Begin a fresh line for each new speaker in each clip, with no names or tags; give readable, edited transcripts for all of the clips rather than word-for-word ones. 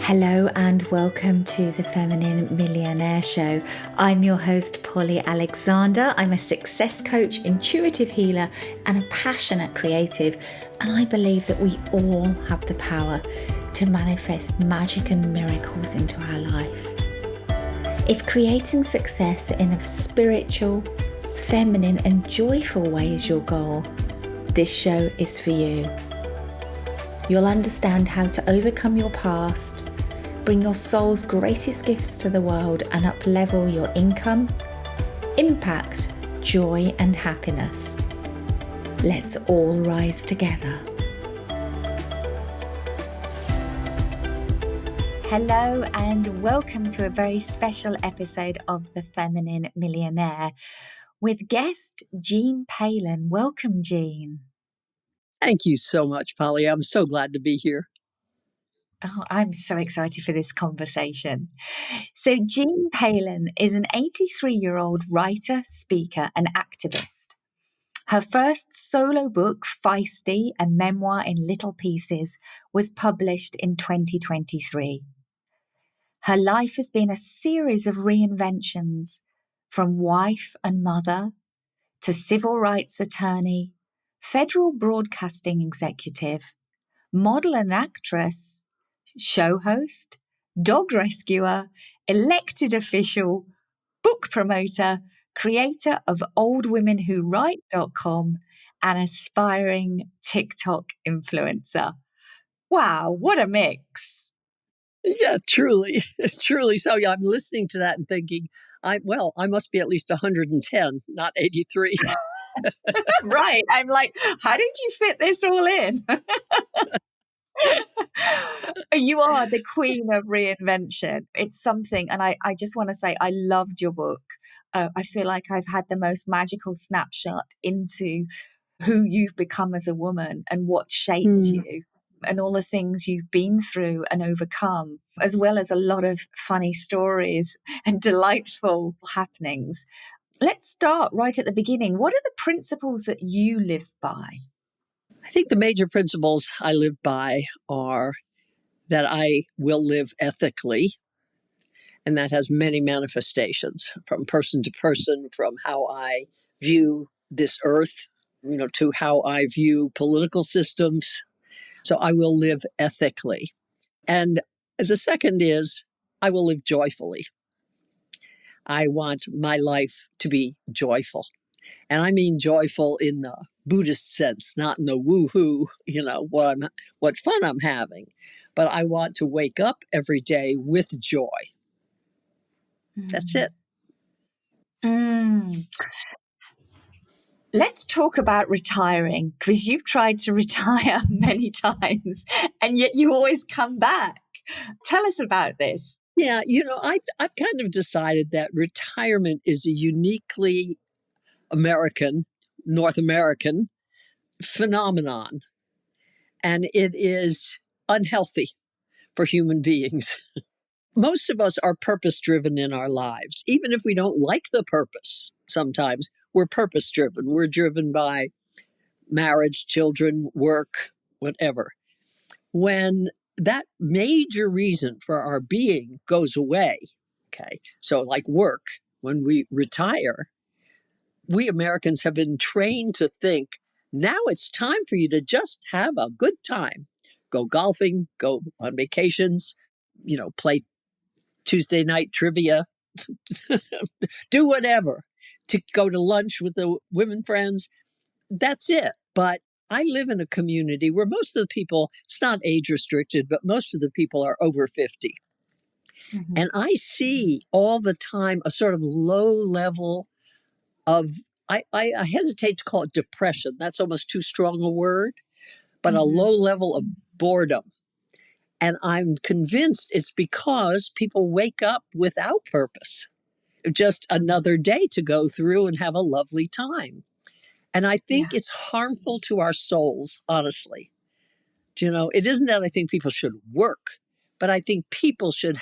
Hello and welcome to the Feminine Millionaire Show. I'm your host, Polly Alexander. I'm a success coach, intuitive healer, and a passionate creative. And I believe that we all have the power to manifest magic and miracles into our life. If creating success in a spiritual, feminine, and joyful way is your goal, this show is for you. You'll understand how to overcome your past, bring your soul's greatest gifts to the world, and up-level your income, impact, joy, and happiness. Let's all rise together. Hello and welcome to a very special episode of The Feminine Millionaire with guest Jean Peelen. Welcome, Jean.
Thank you so much, Polly. I'm so glad to be here.
Oh, I'm so excited for this conversation. So Jean Peelen is an 83-year-old writer, speaker, and activist. Her first solo book, Feisty, a memoir in little pieces, was published in 2023. Her life has been a series of reinventions, from wife and mother to civil rights attorney, federal broadcasting executive, model and actress, show host, dog rescuer, elected official, book promoter, creator of oldwomenwhowrite.com, and aspiring TikTok influencer. Wow, what a mix.
Yeah, truly. Truly. So yeah, I'm listening to that and thinking, I must be at least 110, not 83.
Right. I'm like, how did you fit this all in? You are the queen of reinvention. It's something, and I just want to say I loved your book. I feel like I've had the most magical snapshot into who you've become as a woman and what shaped you and all the things you've been through and overcome, as well as a lot of funny stories and delightful happenings. Let's start right at the beginning. What are the principles that you live by?
I think the major principles I live by are that I will live ethically, and that has many manifestations from person to person, from how I view this earth, to how I view political systems. So I will live ethically. And the second is I will live joyfully. I want my life to be joyful. And I mean joyful in the Buddhist sense, not in the woo-hoo, what fun I'm having. But I want to wake up every day with joy. That's it.
Let's talk about retiring, because you've tried to retire many times and yet you always come back. Tell us about this.
Yeah, I've kind of decided that retirement is a uniquely North American phenomenon. And it is unhealthy for human beings. Most of us are purpose-driven in our lives. Even if we don't like the purpose, sometimes we're purpose-driven. We're driven by marriage, children, work, whatever. When that major reason for our being goes away, okay, so like work, when we retire, we Americans have been trained to think, now it's time for you to just have a good time. Go golfing, go on vacations, play Tuesday night trivia, do whatever, to go to lunch with the women friends. That's it. But I live in a community where most of the people, it's not age restricted, but most of the people are over 50. Mm-hmm. And I see all the time a sort of low level of, I hesitate to call it depression. That's almost too strong a word, but a low level of boredom. And I'm convinced it's because people wake up without purpose, just another day to go through and have a lovely time. And I think it's harmful to our souls, honestly. It isn't that I think people should work, but I think people should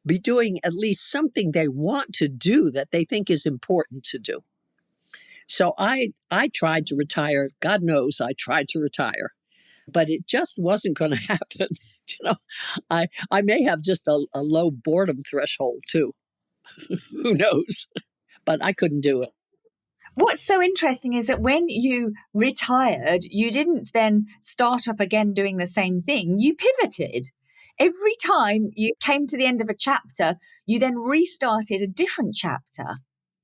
be doing at least something they want to do that they think is important to do. So I tried to retire. God knows I tried to retire, but it just wasn't going to happen. You know, I may have just a low boredom threshold too. Who knows? But I couldn't do it.
What's so interesting is that when you retired, you didn't then start up again doing the same thing. You pivoted. Every time you came to the end of a chapter, you then restarted a different chapter.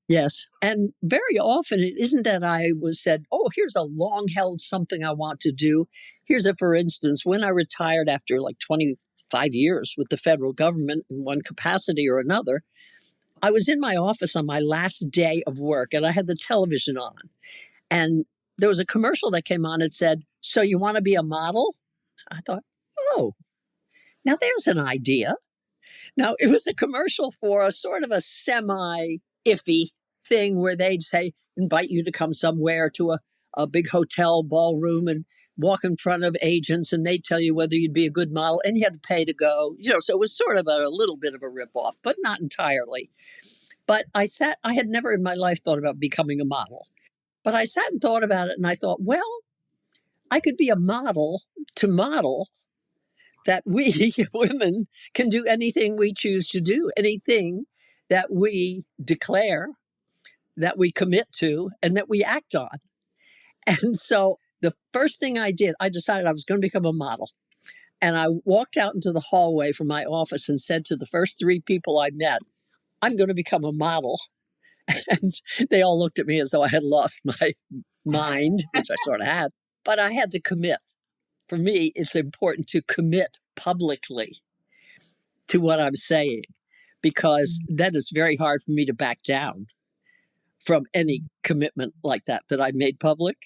Yes. And very often it isn't that I was said, oh, here's a long held something I want to do. Here's a, for instance, when I retired after like 25 years with the federal government in one capacity or another, I was in my office on my last day of work and I had the television on. And there was a commercial that came on. It said, so you want to be a model? I thought, oh, now there's an idea. Now, it was a commercial for a sort of a semi iffy thing where they'd say, invite you to come somewhere to a big hotel ballroom and walk in front of agents, and they'd tell you whether you'd be a good model, and you had to pay to go. So it was sort of a little bit of a ripoff, but not entirely. But I had never in my life thought about becoming a model. But I sat and thought about it, and I thought, well, I could be a model to model that we women can do anything we choose to do, anything that we declare, that we commit to, and that we act on. And so the first thing I did, I decided I was going to become a model. And I walked out into the hallway from my office and said to the first three people I met, I'm going to become a model. And they all looked at me as though I had lost my mind, which I sort of had. But I had to commit. For me, it's important to commit publicly to what I'm saying, because then it's very hard for me to back down from any commitment like that I made public.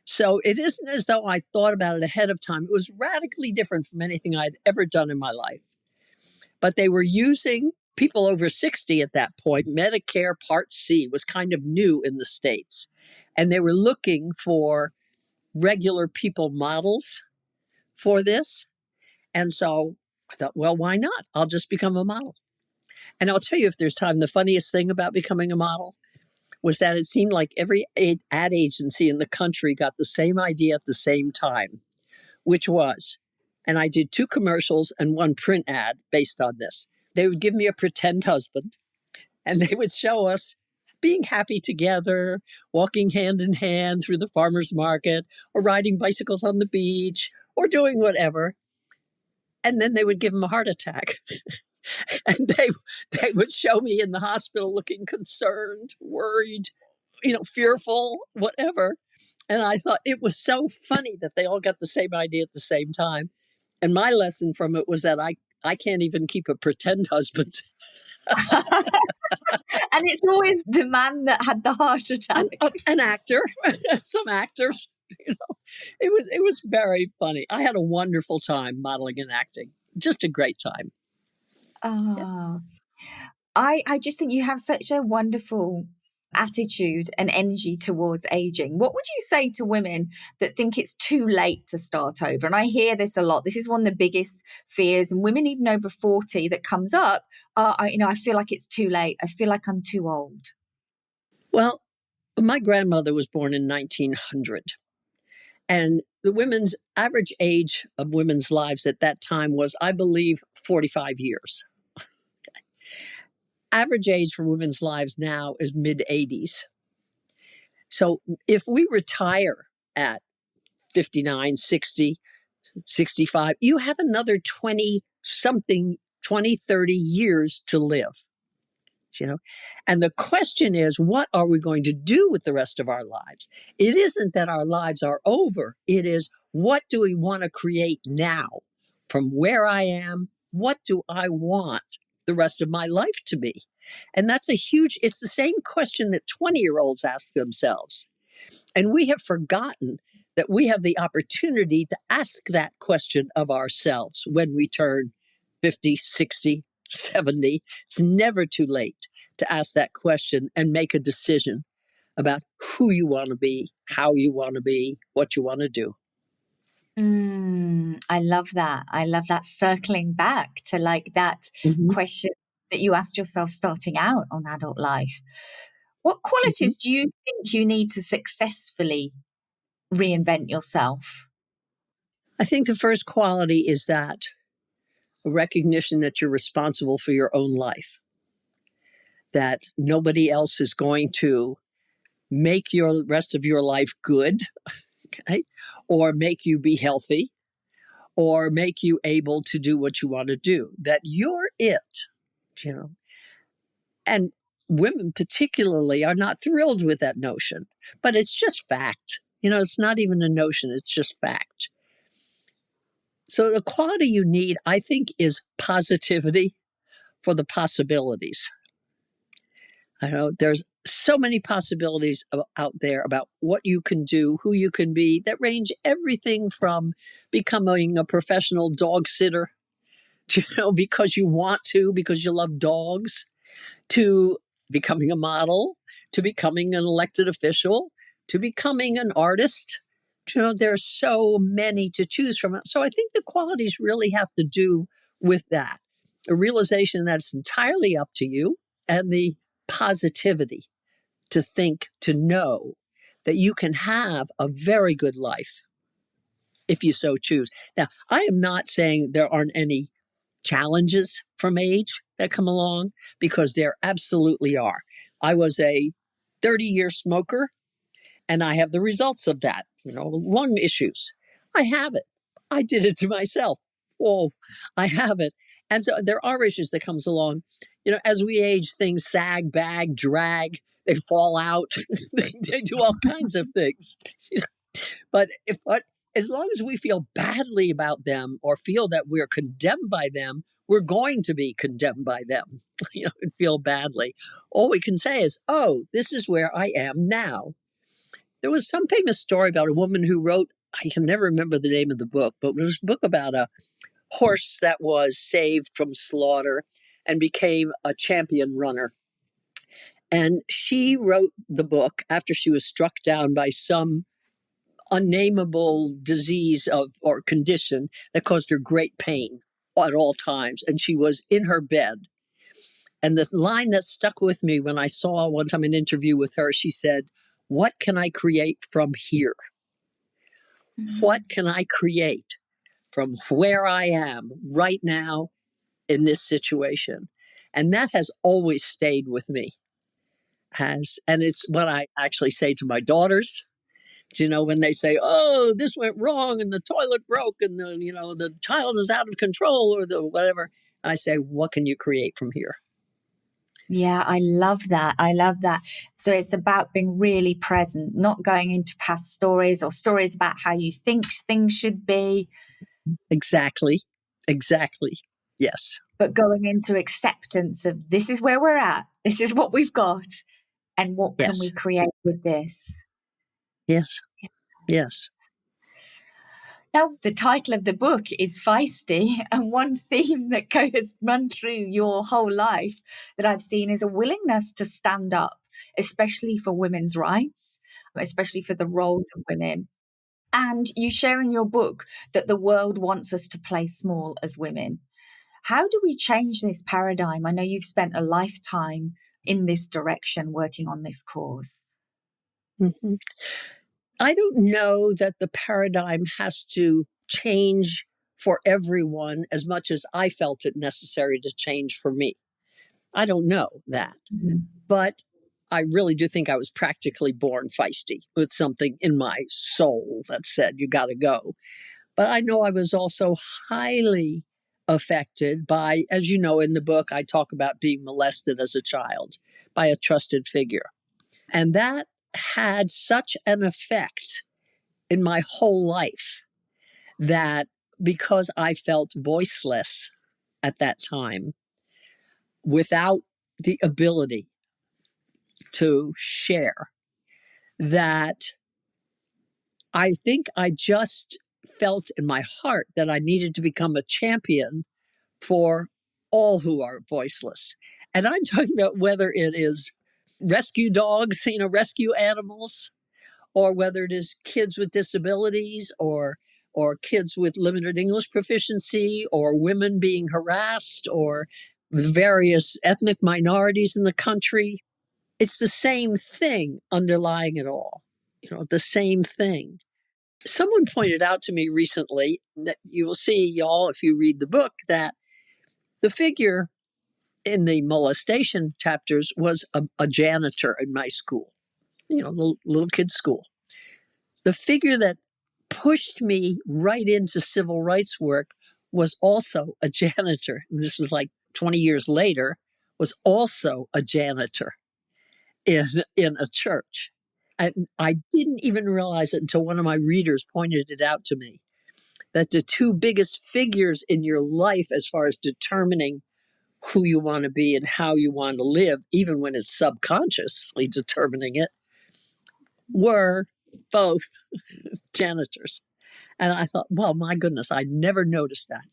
So it isn't as though I thought about it ahead of time. It was radically different from anything I'd ever done in my life. But they were using people over 60 at that point. Medicare Part C was kind of new in the States. And they were looking for regular people models for this. And so I thought, well, why not? I'll just become a model. And I'll tell you, if there's time, the funniest thing about becoming a model was that it seemed like every ad agency in the country got the same idea at the same time, which was, and I did 2 commercials and 1 print ad based on this. They would give me a pretend husband and they would show us being happy together, walking hand in hand through the farmer's market, or riding bicycles on the beach, or doing whatever. And then they would give him a heart attack. And they would show me in the hospital looking concerned, worried, fearful, whatever. And I thought it was so funny that they all got the same idea at the same time. And my lesson from it was that I can't even keep a pretend husband.
And it's always the man that had the heart attack.
An actor, some actors. It was very funny. I had a wonderful time modeling and acting. Just a great time.
Oh, I just think you have such a wonderful attitude and energy towards aging. What would you say to women that think it's too late to start over? And I hear this a lot. This is one of the biggest fears, and women even over 40 that comes up. I feel like it's too late. I feel like I'm too old.
Well, my grandmother was born in 1900. And the women's average age of women's lives at that time was, I believe, 45 years. Average age for women's lives now is mid 80s. So if we retire at 59, 60, 65, you have another 20 something, 20, 30 years to live. And the question is, what are we going to do with the rest of our lives? It isn't that our lives are over. It is, what do we want to create now? From where I am, what do I want the rest of my life to be? And that's it's the same question that 20-year-olds ask themselves. And we have forgotten that we have the opportunity to ask that question of ourselves when we turn 50, 60, 70. It's never too late to ask that question and make a decision about who you want to be, how you want to be, what you want to do.
I love that. I love that, circling back to that question that you asked yourself starting out on adult life. What qualities do you think you need to successfully reinvent yourself?
I think the first quality is that a recognition that you're responsible for your own life, that nobody else is going to make your rest of your life good, okay, or make you be healthy, or make you able to do what you want to do, that you're it, you know. And women particularly are not thrilled with that notion, but it's just fact. It's not even a notion, it's just fact. So the quality you need, I think, is positivity for the possibilities. I know there's so many possibilities out there about what you can do, who you can be, that range everything from becoming a professional dog sitter, because you want to, because you love dogs, to becoming a model, to becoming an elected official, to becoming an artist. There's so many to choose from. So I think the qualities really have to do with that, a realization that it's entirely up to you, and the positivity to think, to know that you can have a very good life if you so choose. Now, I am not saying there aren't any challenges from age that come along, because there absolutely are. I was a 30-year smoker, and I have the results of that, lung issues. I have it. I did it to myself. Oh, I have it. And so there are issues that comes along. As we age, things sag, bag, drag, they fall out. they do all kinds of things. But as long as we feel badly about them, or feel that we're condemned by them, we're going to be condemned by them, and feel badly. All we can say is, oh, this is where I am now. There was some famous story about a woman who wrote, I can never remember the name of the book, but it was a book about a horse that was saved from slaughter and became a champion runner. And she wrote the book after she was struck down by some unnameable disease or condition that caused her great pain at all times. And she was in her bed. And the line that stuck with me when I saw one time an interview with her, she said, "What can I create from here? What can I create from where I am right now in this situation?" And that has always stayed with me. And it's what I actually say to my daughters. When they say, "Oh, this went wrong and the toilet broke and the child is out of control," or the whatever, I say, "What can you create from here?"
Yeah, I love that. I love that. So it's about being really present, not going into past stories or stories about how you think things should be.
Exactly. Exactly. Yes.
But going into acceptance of, this is where we're at, this is what we've got, and what can we
Yes.
create with this?
Yes. Yes.
Now, the title of the book is Feisty, and one theme that goes run through your whole life that I've seen is a willingness to stand up, especially for women's rights, especially for the roles of women. And you share in your book that the world wants us to play small as women. How do we change this paradigm? I know you've spent a lifetime in this direction working on this cause.
Mhm. I don't know that the paradigm has to change for everyone as much as I felt it necessary to change for me. I don't know that.
Mhm.
But I really do think I was practically born feisty, with something in my soul that said, you got to go. But I know I was also highly affected by, as you know, in the book, I talk about being molested as a child by a trusted figure. And that had such an effect in my whole life, that because I felt voiceless at that time, without the ability to share, that I think I just felt in my heart that I needed to become a champion for all who are voiceless. And I'm talking about whether it is rescue dogs, rescue animals, or whether it is kids with disabilities, or kids with limited English proficiency, or women being harassed, or various ethnic minorities in the country. It's the same thing underlying it all, the same thing. Someone pointed out to me recently that you will see, y'all, if you read the book, that The figure in the molestation chapters was a janitor in my school, little kid's school. The figure that pushed me right into civil rights work was also a janitor. And this was like 20 years later, was also a janitor in a church. And I didn't even realize it until one of my readers pointed it out to me, that the two biggest figures in your life as far as determining who you want to be and how you want to live, even when it's subconsciously determining it, were both janitors. And I thought, well, my goodness, I never noticed that.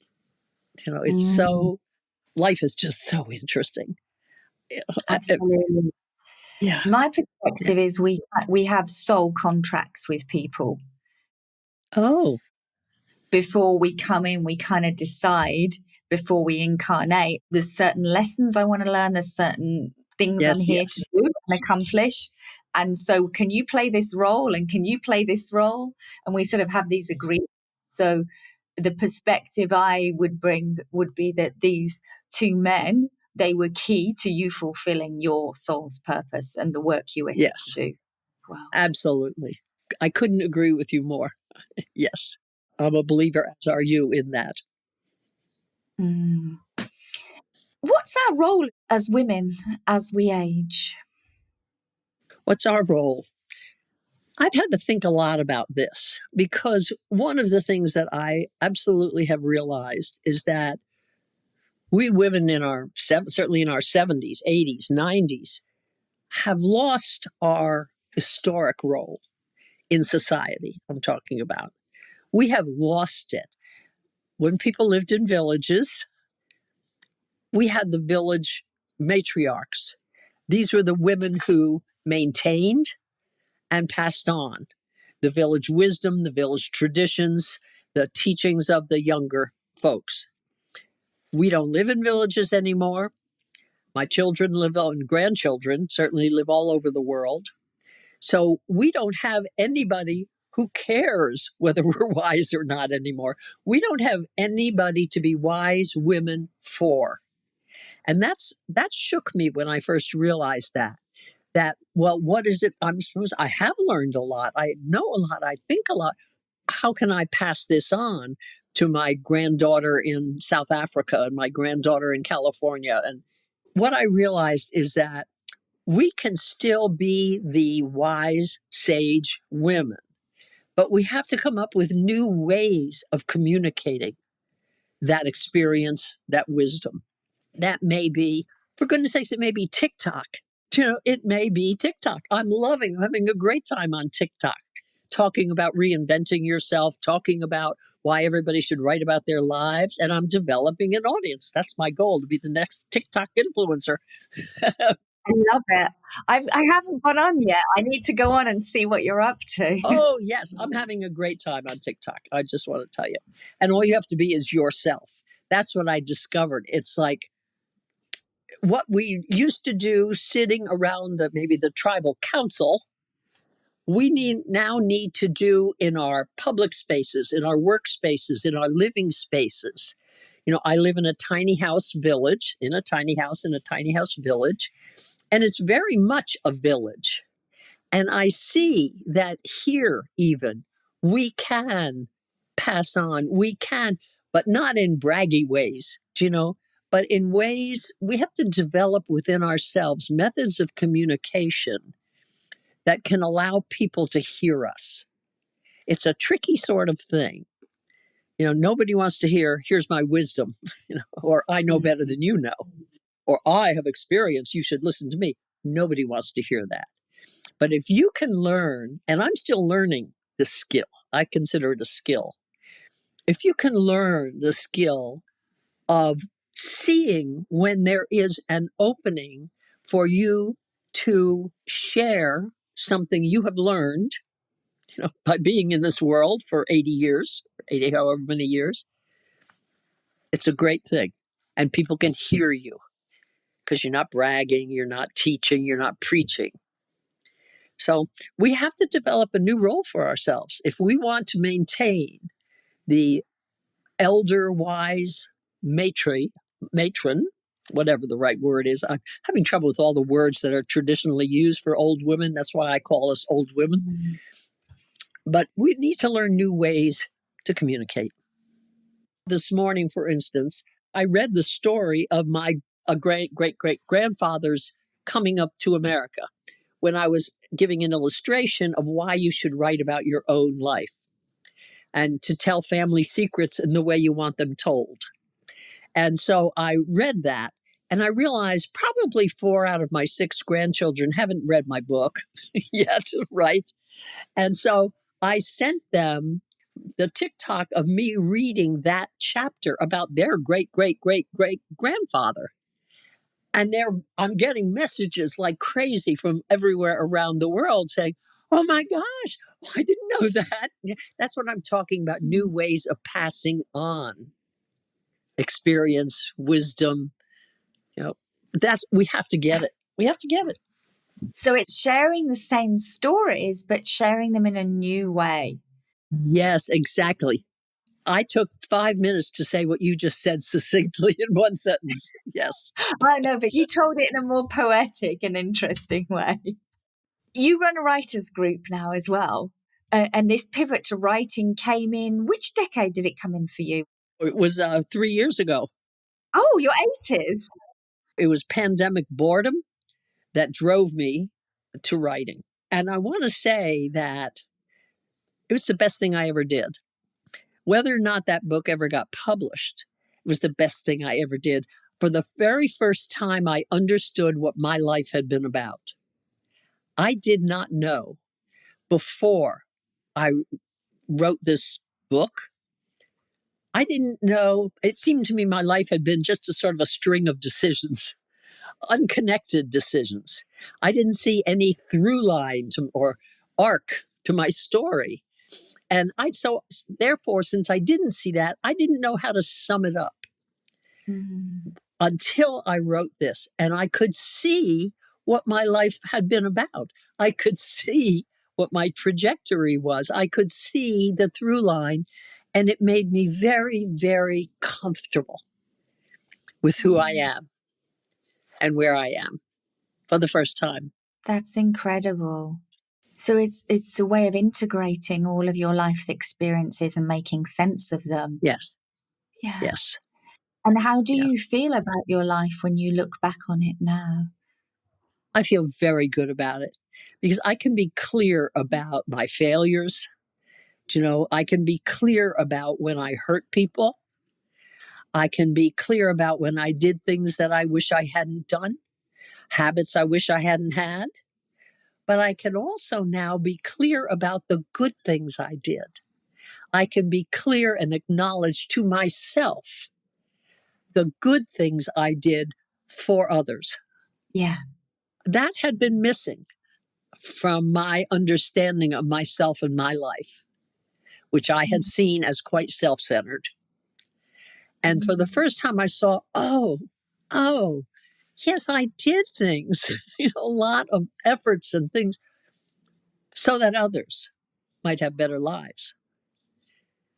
It's so, life is just so interesting.
Absolutely.
Yeah.
My perspective is we have soul contracts with people.
Oh.
Before we come in, we kind of decide before we incarnate, there's certain lessons I want to learn, there's certain things I'm here to do and accomplish. And so can you play this role and can you play this role? And we sort of have these agreements. So the perspective I would bring would be that these two men, they were key to you fulfilling your soul's purpose and the work you were here to do as well.
Absolutely. I couldn't agree with you more. Yes. I'm a believer, as are you, in that.
What's our role as women as we age?
What's our role? I've had to think a lot about this because one of the things that I absolutely have realized is that we women certainly in our 70s, 80s, 90s, have lost our historic role in society. I'm talking about. We have lost it. When people lived in villages, we had the village matriarchs. These were the women who maintained and passed on the village wisdom, the village traditions, the teachings of the younger folks. We don't live in villages anymore. My children live and grandchildren certainly live all over the world. So we don't have anybody who cares whether we're wise or not anymore. We don't have anybody to be wise women for. And that shook me when I first realized that, well, what is it I'm supposed, I have learned a lot. I know a lot. I think a lot. How can I pass this on to my granddaughter in South Africa and my granddaughter in California? And what I realized is that we can still be the wise, sage women, but we have to come up with new ways of communicating that experience, that wisdom. That may be, for goodness sakes, it may be TikTok. It may be TikTok. I'm having a great time on TikTok, talking about reinventing yourself, talking about why everybody should write about their lives. And I'm developing an audience. That's my goal, to be the next TikTok influencer.
I love it. I haven't gone on yet. I need to go on and see what you're up to.
Oh, yes. I'm having a great time on TikTok. I just want to tell you. And all you have to be is yourself. That's what I discovered. It's like what we used to do sitting around maybe the tribal council, we now need to do in our public spaces, in our workspaces, in our living spaces. I live in a tiny house village, in a tiny house village, and it's very much a village. And I see that here, even, we can pass on, but not in braggy ways, but in ways we have to develop within ourselves methods of communication that can allow people to hear us. It's a tricky sort of thing. Nobody wants to hear, here's my wisdom, or I know better than you know, or I have experience, you should listen to me. Nobody wants to hear that. But if you can learn, and I'm still learning the skill, I consider it a skill. If you can learn the skill of seeing when there is an opening for you to share something you have learned, by being in this world for 80 years, 80, however many years, it's a great thing. And people can hear you because you're not bragging, you're not teaching, you're not preaching. So we have to develop a new role for ourselves. If we want to maintain the elder wise matri matron, whatever the right word is. I'm having trouble with all the words that are traditionally used for old women. That's why I call us old women.
Mm.
But we need to learn new ways to communicate. This morning, for instance, I read the story of my great great great grandfather's coming up to America when I was giving an illustration of why you should write about your own life and to tell family secrets in the way you want them told. And so I read that and I realized probably 4 out of my 6 grandchildren haven't read my book yet, right? And so I sent them the TikTok of me reading that chapter about their great great great great grandfather. And I'm getting messages like crazy from everywhere around the world saying, "Oh my gosh, I didn't know that." That's what I'm talking about, new ways of passing on experience, wisdom. You know, that's we have to get it. We have to get it.
So it's sharing the same stories, but sharing them in a new way.
Yes, exactly. I took 5 minutes to say what you just said succinctly in one sentence. Yes.
I know, but you told it in a more poetic and interesting way. You run a writers group now as well. And this pivot to writing came in, which decade did it come in for you?
It was 3 years ago.
Oh, your 80s.
It was pandemic boredom that drove me to writing. And I want to say that it was the best thing I ever did. Whether or not that book ever got published, it was the best thing I ever did. For the very first time, I understood what my life had been about. I did not know before I wrote this book. I didn't know. It seemed to me my life had been just a sort of a string of decisions, unconnected decisions. I didn't see any through line or arc to my story. And therefore, since I didn't see that, I didn't know how to sum it up until I wrote this. And I could see what my life had been about. I could see what my trajectory was. I could see the through line. And it made me very, very comfortable with who I am and where I am for the first time.
That's incredible. So it's a way of integrating all of your life's experiences and making sense of them.
Yes.
Yeah.
Yes.
And how do
Yeah.
you feel about your life when you look back on it now?
I feel very good about it because I can be clear about my failures. I can be clear about when I hurt people. I can be clear about when I did things that I wish I hadn't done, habits I wish I hadn't had. But I can also now be clear about the good things I did. I can be clear and acknowledge to myself the good things I did for others.
Yeah.
That had been missing from my understanding of myself and my life, which I had seen as quite self-centered. And for the first time I saw, oh, yes, I did things, a lot of efforts and things so that others might have better lives.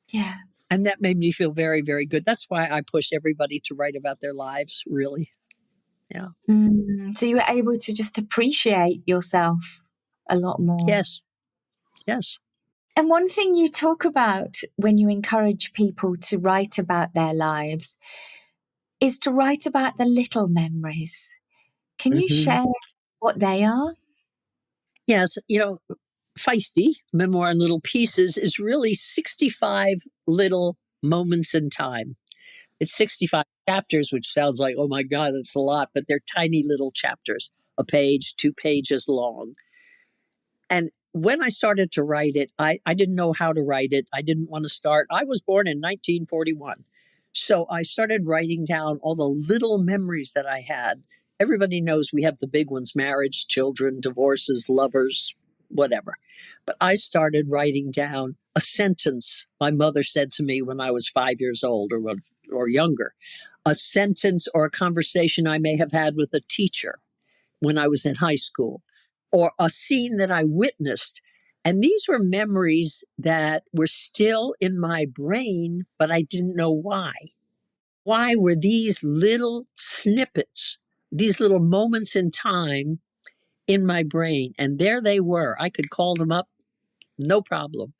Yeah.
And that made me feel very, very good. That's why I push everybody to write about their lives, really. Yeah.
So you were able to just appreciate yourself a lot more.
Yes. Yes.
And one thing you talk about when you encourage people to write about their lives is to write about the little memories. Can you share what they are?
Yes. Feisty, Memoir in Little Pieces, is really 65 little moments in time. It's 65 chapters, which sounds like, oh my God, that's a lot, but they're tiny little chapters, a page, 2 pages long. And when I started to write it, I didn't know how to write it. I didn't want to start. I was born in 1941. So I started writing down all the little memories that I had. Everybody knows we have the big ones: marriage, children, divorces, lovers, whatever. But I started writing down a sentence my mother said to me when I was 5 years old or younger, a sentence or a conversation I may have had with a teacher when I was in high school, or a scene that I witnessed. And these were memories that were still in my brain, but I didn't know why. Why were these little snippets, these little moments in time in my brain? And there they were. I could call them up, no problem.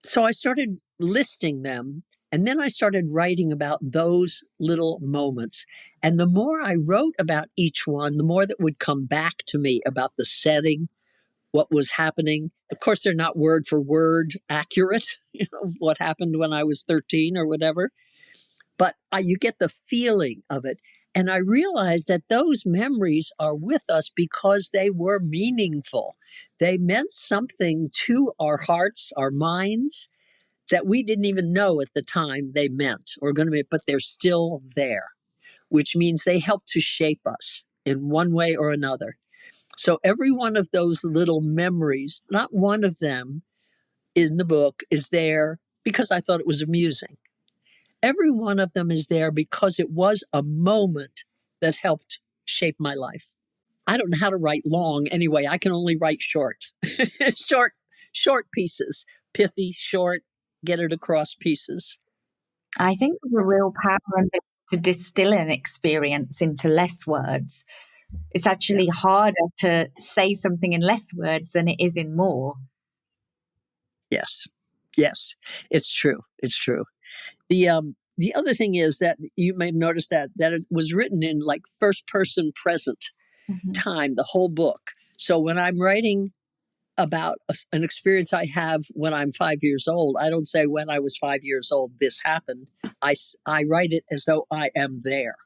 So I started listing them. And then I started writing about those little moments. And the more I wrote about each one, the more that would come back to me about the setting, what was happening. Of course, they're not word for word accurate, what happened when I was 13 or whatever, but you get the feeling of it. And I realized that those memories are with us because they were meaningful. They meant something to our hearts, our minds, that we didn't even know at the time they meant or going to be, but they're still there, which means they help to shape us in one way or another. So every one of those little memories, not one of them in the book is there because I thought it was amusing. Every one of them is there because it was a moment that helped shape my life. I don't know how to write long anyway. I can only write short, short pieces, pithy, short, get it across pieces.
I think there's a real power in it to distill an experience into less words. It's actually harder to say something in less words than it is in more.
Yes, it's true. It's true. The other thing is that you may have noticed that it was written in like first person present time, the whole book. So when I'm writing about an experience I have when I'm 5 years old, I don't say when I was 5 years old, this happened. I write it as though I am there.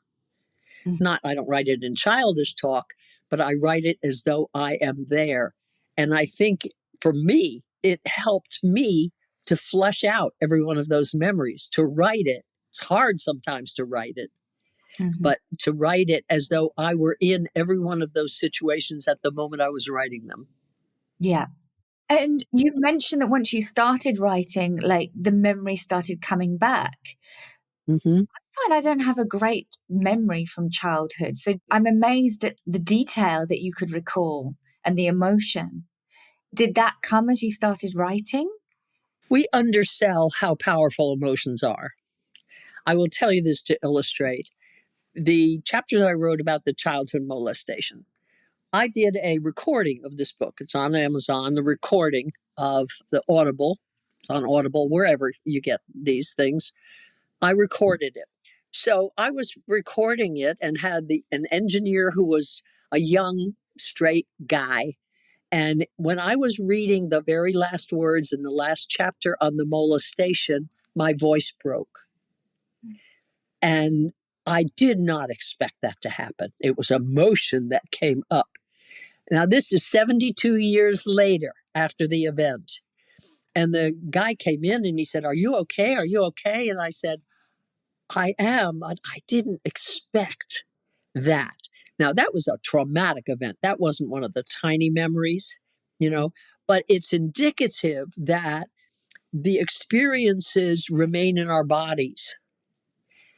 I don't write it in childish talk, but I write it as though I am there. And I think for me, it helped me to flush out every one of those memories, to write it. It's hard sometimes to write it, but to write it as though I were in every one of those situations at the moment I was writing them.
Yeah. And you mentioned that once you started writing, like the memory started coming back.
Mm-hmm.
I find I don't have a great memory from childhood. So I'm amazed at the detail that you could recall and the emotion. Did that come as you started writing?
We undersell how powerful emotions are. I will tell you this to illustrate. The chapter that I wrote about the childhood molestation, I did a recording of this book. It's on Amazon, the recording of the Audible. It's on Audible, wherever you get these things. I recorded it. So I was recording it and had an engineer who was a young, straight guy. And when I was reading the very last words in the last chapter on the molestation, my voice broke. And I did not expect that to happen. It was emotion that came up. Now, this is 72 years later after the event. And the guy came in and he said, "Are you okay? Are you okay?" And I said, "I am. I didn't expect that." Now, that was a traumatic event. That wasn't one of the tiny memories, but it's indicative that the experiences remain in our bodies.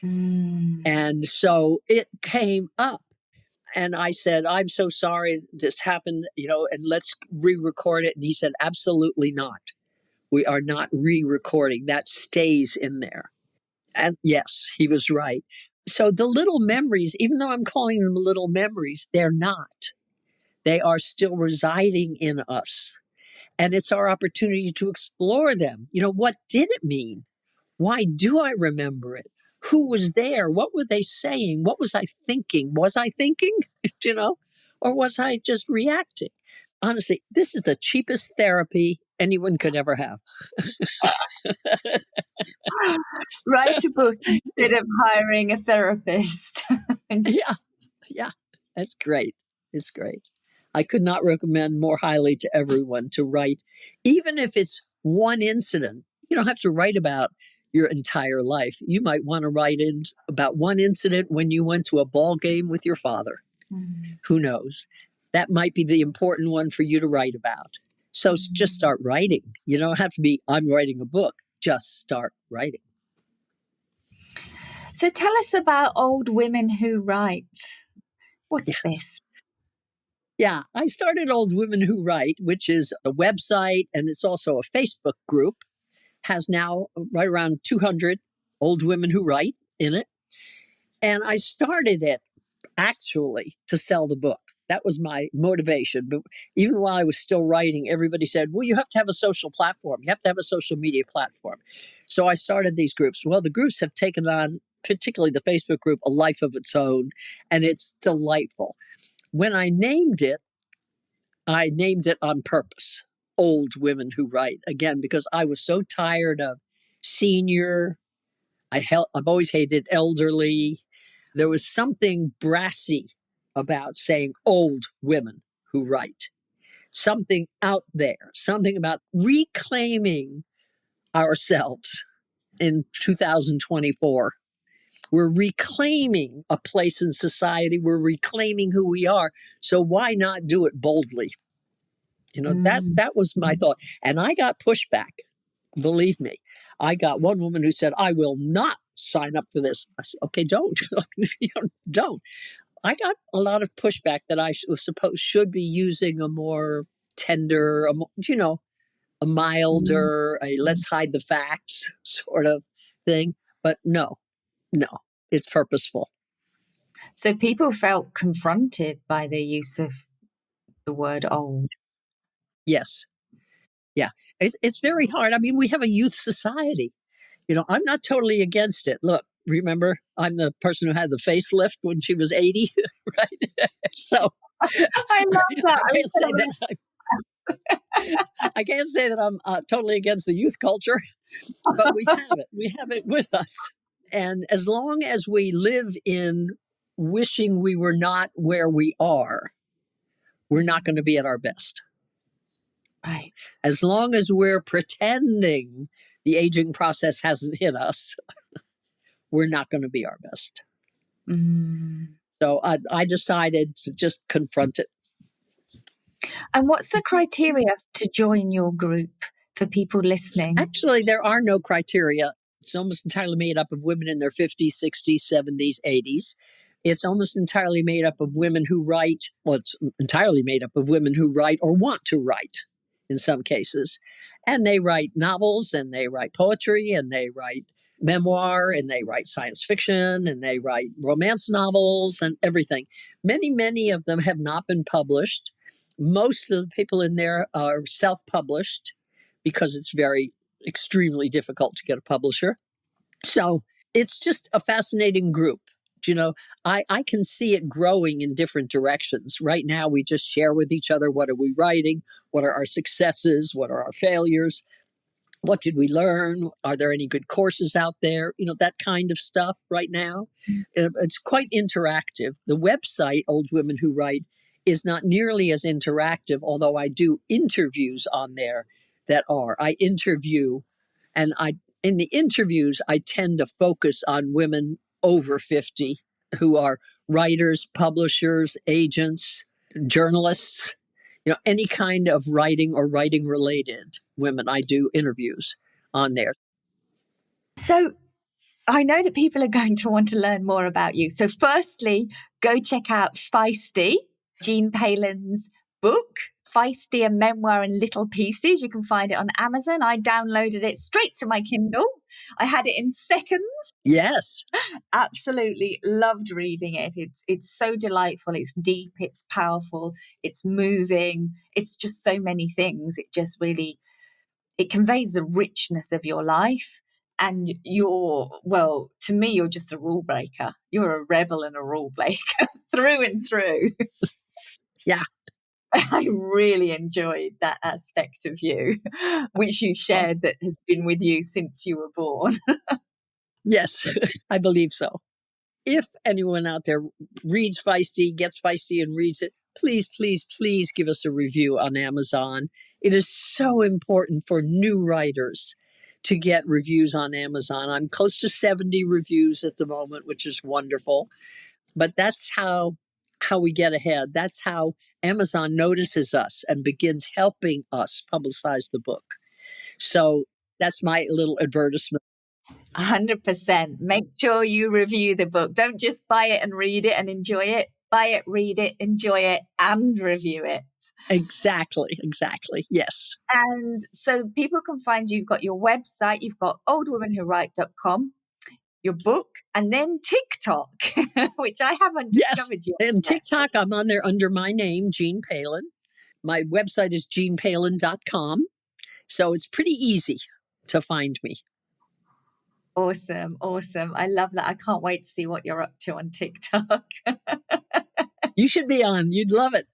And so it came up. And I said, "I'm so sorry this happened, and let's re-record it." And he said, "Absolutely not. We are not re-recording. That stays in there." And yes, he was right. So the little memories, even though I'm calling them little memories, they're not. They are still residing in us. And it's our opportunity to explore them. What did it mean? Why do I remember it? Who was there? What were they saying? What was I thinking? Was I thinking, or was I just reacting? Honestly, this is the cheapest therapy anyone could ever have.
Write a book instead of hiring a therapist.
Yeah, that's great. It's great. I could not recommend more highly to everyone to write, even if it's one incident. You don't have to write about your entire life. You might want to write in about one incident when you went to a ball game with your father. Who knows? That might be the important one for you to write about. So just start writing. You don't have to be, "I'm writing a book." Just start writing.
So tell us about Old Women Who Write. What's this?
Yeah, I started Old Women Who Write, which is a website, and it's also a Facebook group. Has now right around 200 old women who write in it. And I started it actually to sell the book. That was my motivation. But even while I was still writing, everybody said, well, you have to have a social platform. You have to have a social media platform. So I started these groups. Well, the groups have taken on, particularly the Facebook group, a life of its own, and it's delightful. When I named it on purpose, Old Women Who Write, again, because I was so tired of senior. I've always hated elderly. There was something brassy about saying old women who write, something out there, something about reclaiming ourselves in 2024. We're reclaiming a place in society. We're reclaiming who we are. So why not do it boldly? That was my thought. And I got pushback. Believe me, I got one woman who said, I will not sign up for this. I said, okay, don't. Don't. I got a lot of pushback that I was supposed should be using a more tender, a milder, a let's hide the facts sort of thing. But no, it's purposeful.
So people felt confronted by the use of the word old.
Yes. Yeah. It's very hard. I mean, we have a youth society. I'm not totally against it. Look, remember, I'm the person who had the facelift when she was 80, right? So
I love that.
I can't say that I'm totally against the youth culture, but we have it. We have it with us. And as long as we live in wishing we were not where we are, we're not going to be at our best.
Right.
As long as we're pretending the aging process hasn't hit us, we're not going to be our best. So I decided to just confront it.
And what's the criteria to join your group for people listening?
Actually, there are no criteria. It's almost entirely made up of women in their 50s, 60s, 70s, 80s. It's almost entirely made up of women who write. Well, it's entirely made up of women who write or want to write in some cases. And they write novels and they write poetry and they write memoir and they write science fiction and they write romance novels and everything. Many, many of them have not been published. Most of the people in there are self-published because it's extremely difficult to get a publisher. So it's just a fascinating group. I can see it growing in different directions. Right now, we just share with each other, what are we writing? What are our successes? What are our failures? What did we learn? Are there any good courses out there? That kind of stuff right now. It's quite interactive. The website, Old Women Who Write, is not nearly as interactive, although I do interviews on there I interview, and in the interviews, I tend to focus on women over 50 who are writers, publishers, agents, journalists, any kind of writing or writing related women. I do interviews on there.
So I know that people are going to want to learn more about you. So firstly, go check out Feisty, Jean Peelen's book, Feisty, a memoir in little pieces. You can find it on Amazon. I downloaded it straight to my Kindle. I had it in seconds.
Yes.
Absolutely loved reading it. It's so delightful. It's deep. It's powerful. It's moving. It's just so many things. It conveys the richness of your life. And to me, you're just a rule breaker. You're a rebel and a rule breaker through and through.
Yeah.
I really enjoyed that aspect of you, which you shared that has been with you since you were born.
Yes, I believe so. If anyone out there reads Feisty, gets Feisty and reads it, please, please, please give us a review on Amazon. It is so important for new writers to get reviews on Amazon. I'm close to 70 reviews at the moment, which is wonderful. But that's how we get ahead. That's how Amazon notices us and begins helping us publicize the book. So that's my little advertisement.
100%. Make sure you review the book. Don't just buy it and read it and enjoy it. Buy it, read it, enjoy it, and review it.
Exactly. Yes.
And so people can find you've got your website, you've got oldwomenwhowrite.com. your book, and then TikTok, which I haven't discovered yet.
And TikTok, I'm on there under my name, Jean Peelen. My website is jeanpeelen.com. So it's pretty easy to find me.
Awesome. I love that. I can't wait to see what you're up to on TikTok.
You should be on. You'd love it.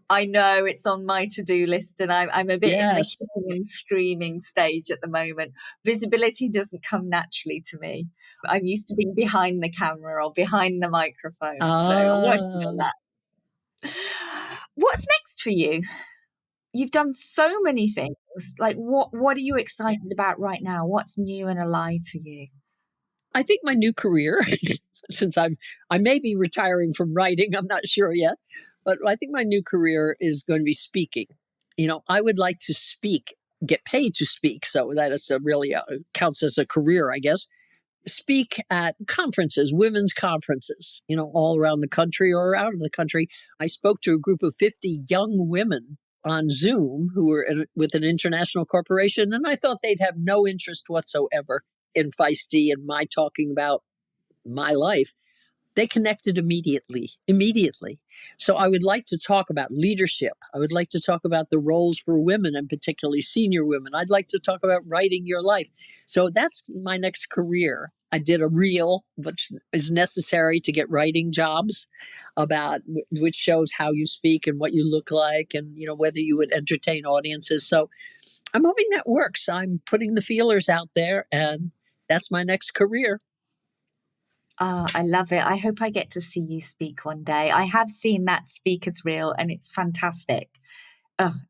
I know, it's on my to-do list, and I'm a bit in the kicking and screaming stage at the moment. Visibility doesn't come naturally to me. I'm used to being behind the camera or behind the microphone. So I'm working on that. What's next for you? You've done so many things. Like, what are you excited about right now? What's new and alive for you?
I think my new career, since I may be retiring from writing, I'm not sure yet, but I think my new career is going to be speaking. I would like to speak, get paid to speak. So that is really counts as a career, I guess. Speak at conferences, women's conferences, all around the country or out of the country. I spoke to a group of 50 young women on Zoom who were with an international corporation, and I thought they'd have no interest whatsoever in feisty and my talking about my life. They connected immediately. So I would like to talk about leadership. I would like to talk about the roles for women, and particularly senior women. I'd like to talk about writing your life. So that's my next career. I did a reel, which is necessary to get writing jobs, about which shows how you speak and what you look like, and whether you would entertain audiences. So I'm hoping that works. I'm putting the feelers out there, and that's my next career.
Oh, I love it. I hope I get to see you speak one day. I have seen that speaker's reel, and it's fantastic.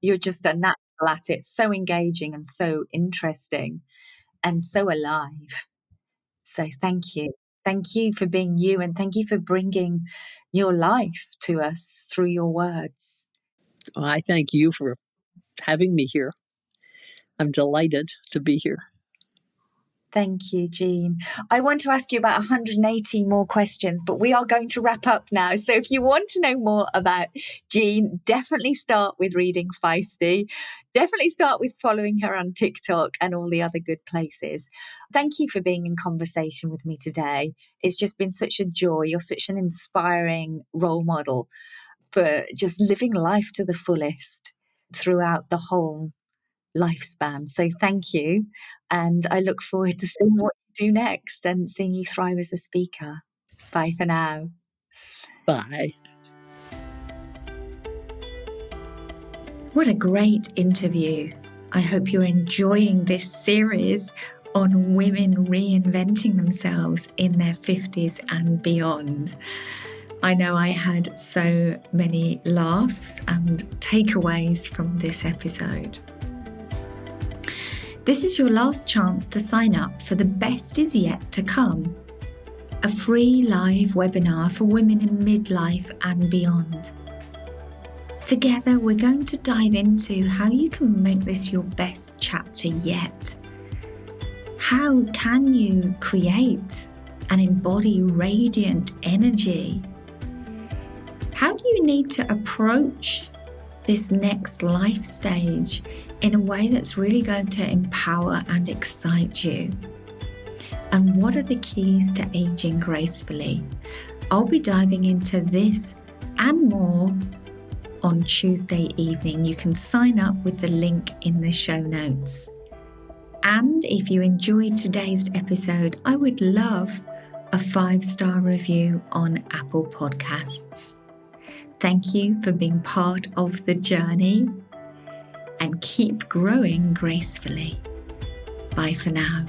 You're just a natural at it. So engaging and so interesting and so alive. So thank you. Thank you for being you, and thank you for bringing your life to us through your words.
Well, I thank you for having me here. I'm delighted to be here.
Thank you, Jean. I want to ask you about 180 more questions, but we are going to wrap up now. So if you want to know more about Jean, definitely start with reading Feisty. Definitely start with following her on TikTok and all the other good places. Thank you for being in conversation with me today. It's just been such a joy. You're such an inspiring role model for just living life to the fullest throughout the whole lifespan. So thank you. And I look forward to seeing what you do next and seeing you thrive as a speaker. Bye for now.
Bye.
What a great interview. I hope you're enjoying this series on women reinventing themselves in their 50s and beyond. I know I had so many laughs and takeaways from this episode. This is your last chance to sign up for The Best Is Yet to Come, a free live webinar for women in midlife and beyond. Together, we're going to dive into how you can make this your best chapter yet. How can you create and embody radiant energy? How do you need to approach this next life stage in a way that's really going to empower and excite you? And what are the keys to aging gracefully? I'll be diving into this and more on Tuesday evening. You can sign up with the link in the show notes. And if you enjoyed today's episode, I would love a 5-star review on Apple Podcasts. Thank you for being part of the journey, and keep growing gracefully. Bye for now.